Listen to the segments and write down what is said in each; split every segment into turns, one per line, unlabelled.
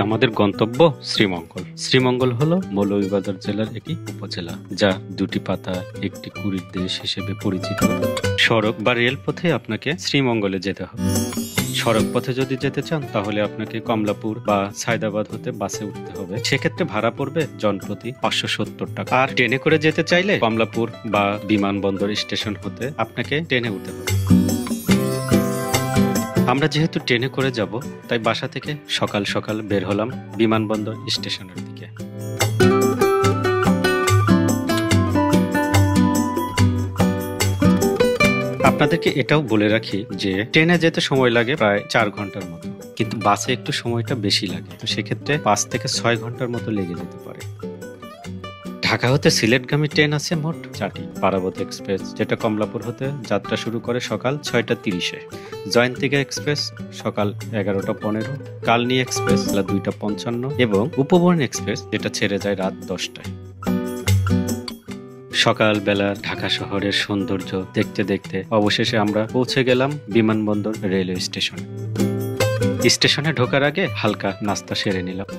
আমাদের গন্তব্য শ্রীমঙ্গল। শ্রীমঙ্গল হলো মৌলভীবাজার জেলার একটি উপজেলা, যা দুটি পাতা একটি কুড়ির দেশ হিসেবে পরিচিত। সড়ক বা রেলপথে আপনাকে শ্রীমঙ্গলে যেতে হবে। সড়ক পথে যদি যেতে চান তাহলে আপনাকে কমলাপুর বা সায়দাবাদ হতে বাসে উঠতে হবে। সেক্ষেত্রে ভাড়া পড়বে জনপ্রতি 570 টাকা। আর ট্রেনে করে যেতে চাইলে কমলাপুর বা বিমানবন্দর স্টেশন হতে আপনাকে ট্রেনে উঠতে হবে। আমরা যেহেতু ট্রেনে করে যাব, তাই বাসা থেকে সকাল সকাল বের হলাম বিমানবন্দর স্টেশনের দিকে। আপনাদেরকে এটাও বলে রাখি যে ট্রেনে যেতে সময় লাগে প্রায় 4 ঘন্টার মতো, কিন্তু বাসে একটু সময়টা বেশি লাগে। তো সেক্ষেত্রে 5 থেকে 6 ঘন্টার মতো লেগে যেতে পারে। ঢাকা হতে সিলেটগামী ট্রেন আছে মোট 4টি। পারাবত এক্সপ্রেস, যেটা কমলাপুর হতে যাত্রা শুরু করে সকাল 6টা 30-এ। জয়ন্তিকা এক্সপ্রেস সকাল 11টা 15, কালনী এক্সপ্রেস 2টা 55 এবং উপবন এক্সপ্রেস যেটা ছেড়ে যায় রাত 10টায়। সকালবেলা ঢাকা শহরের সৌন্দর্য দেখতে দেখতে অবশেষে আমরা পৌঁছে গেলাম বিমানবন্দর রেলওয়ে স্টেশনে। স্টেশনে ঢোকার আগে হালকা নাস্তা সেরে নিলাম।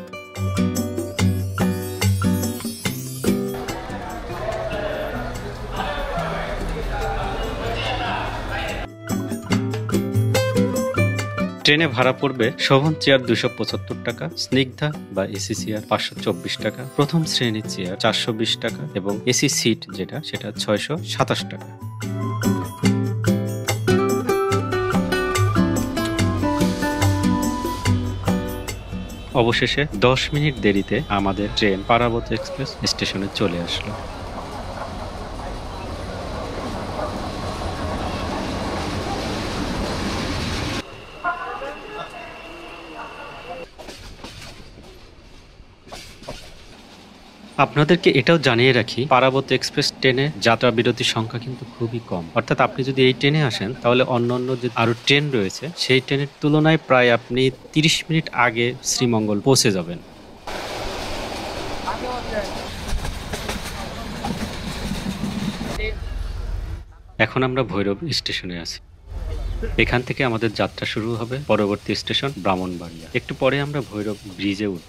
ট্রেনে ভাড়া পড়বে শোভন চেয়ার 275 টাকা, স্নিগ্ধা বা এসি চেয়ার 524 টাকা, প্রথম শ্রেণীর চেয়ার 420 টাকা এবং এসি সিট সেটা 627 টাকা। অবশেষে 10 মিনিট দেরিতে আমাদের ট্রেন পারাবত এক্সপ্রেস স্টেশনে চলে আসলো। আপনাদেরকে এটাও জানিয়ে রাখি, পারাবত এক্সপ্রেস ট্রেনে যাত্রা বিরতির সংখ্যা কিন্তু খুবই কম। অর্থাৎ আপনি যদি এই ট্রেনে আসেন তাহলে অন্যান্য যে আরো ট্রেন রয়েছে সেই ট্রেনের তুলনায় প্রায় আপনি 30 মিনিট আগে শ্রীমঙ্গল পৌঁছে যাবেন। এখন আমরা ভৈরব স্টেশনে আছি। এখান থেকে আমাদের যাত্রা শুরু হবে পরবর্তী স্টেশন ব্রাহ্মণবাড়িয়া। একটু পরে আমরা ভৈরব ব্রিজে উঠব।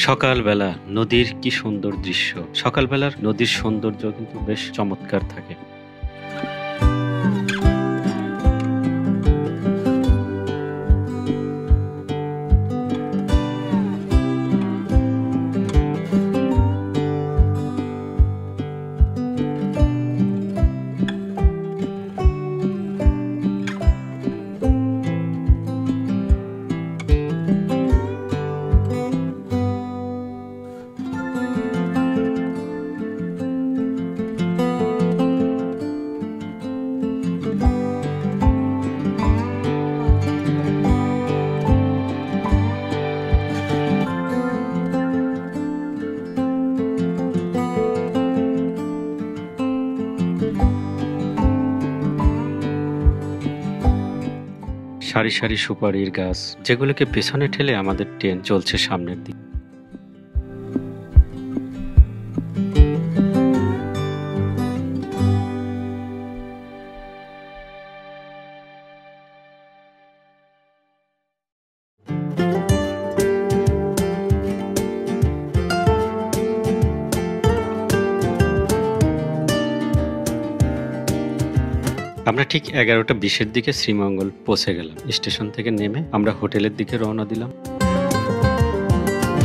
সকালবেলা নদীর কি সুন্দর দৃশ্য। সকালবেলার নদীর সৌন্দর্য কিন্তু বেশ চমৎকার থাকে। সারি সারি সুপারির গাছ, যেগুলোকে পেছনে ঠেলে আমাদের ট্রেন চলছে সামনের দিকে। আমরা ঠিক 11:20-এর দিকে শ্রীমঙ্গল পৌঁছে গেলাম। স্টেশন থেকে নেমে আমরা হোটেলের দিকে রওনা দিলাম।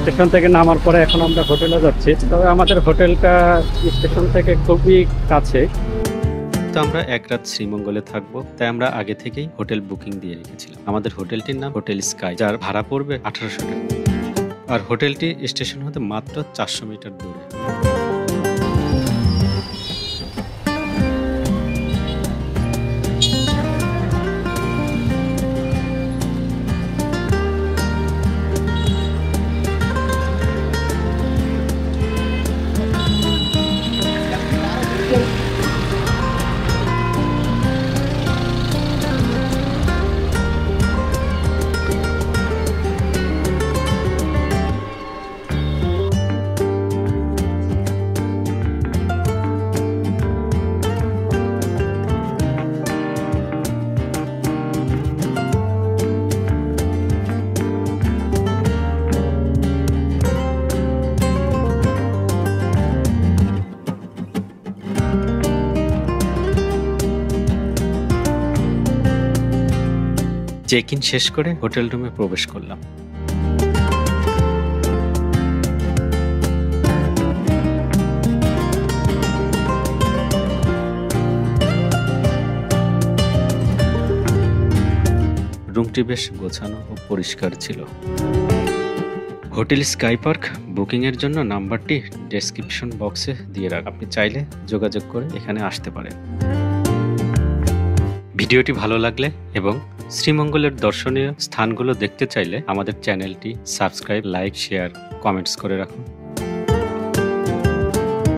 স্টেশন থেকে নামার পরে এখন আমরা হোটেলে যাচ্ছি। তবে আমাদের হোটেলটা স্টেশন থেকে খুবই কাছে, তো আমরা এক রাত শ্রীমঙ্গলে থাকবো, তাই আমরা আগে থেকেই হোটেল বুকিং দিয়ে রেখেছিলাম। আমাদের হোটেলটির নাম হোটেল স্কাই, যার ভাড়া পড়বে 1800 টাকা। আর হোটেলটি স্টেশন হতে মাত্র 400 মিটার দূরে। চেক ইন শেষ করে হোটেল রুমে প্রবেশ করলাম। রুমটি বেশ গোছানো ও পরিষ্কার ছিল। হোটেল স্কাই পার্ক বুকিং এর জন্য নাম্বারটি ডেসক্রিপশন বক্সে দিয়ে রাখ, আপনি চাইলে যোগাযোগ করে এখানে আসতে পারেন। ভিডিওটি ভালো লাগলে এবং শ্রীমঙ্গলের দর্শনীয় স্থানগুলো দেখতে চাইলে আমাদের চ্যানেলটি সাবস্ক্রাইব, লাইক, শেয়ার, কমেন্টস করে রাখুন।